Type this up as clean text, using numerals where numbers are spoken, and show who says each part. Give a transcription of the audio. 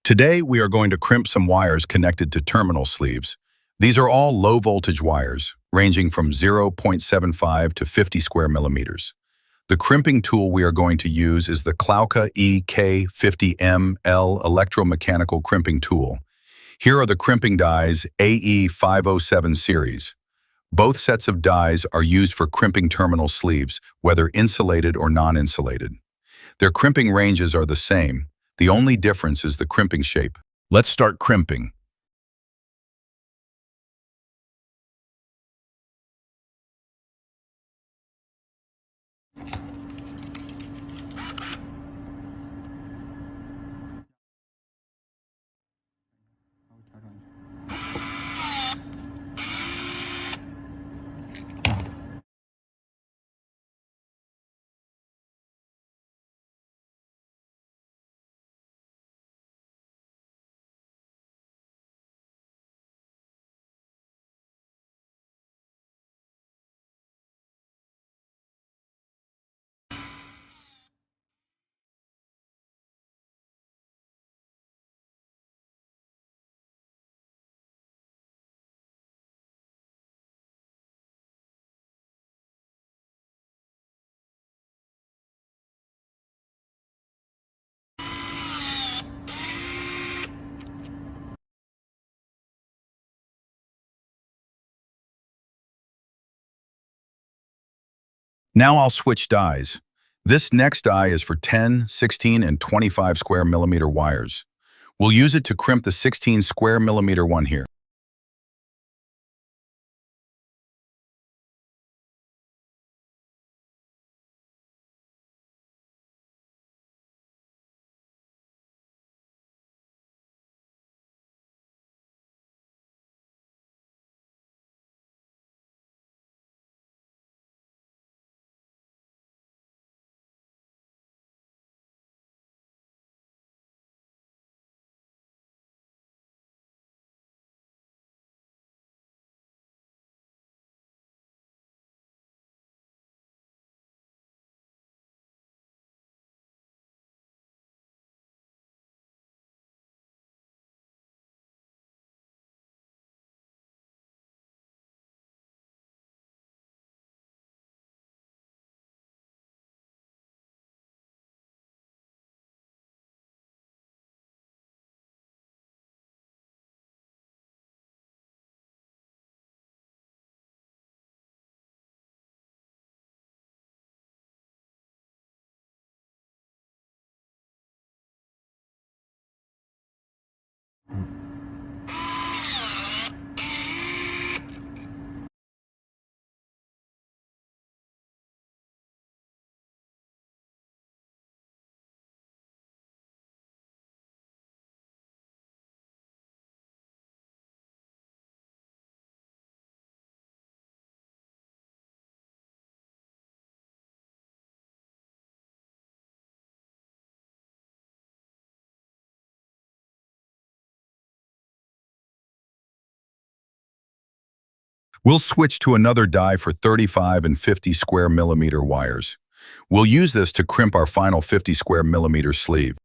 Speaker 1: Today, we are going to crimp some wires connected to terminal sleeves. These are all low-voltage wires, ranging from 0.75 to 50 square millimeters. The crimping tool we are going to use is the Klauke EK50ML electromechanical crimping tool. Here are the crimping dies AE507 series. Both sets of dies are used for crimping terminal sleeves, whether insulated or non-insulated. Their crimping ranges are the same. The only difference is the crimping shape. Let's start crimping. Now I'll switch dies. This next die is for 10, 16, and 25 square millimeter wires. We'll use it to crimp the 16 square millimeter one here. We'll switch to another die for 35 and 50 square millimeter wires. We'll use this to crimp our final 50 square millimeter sleeve.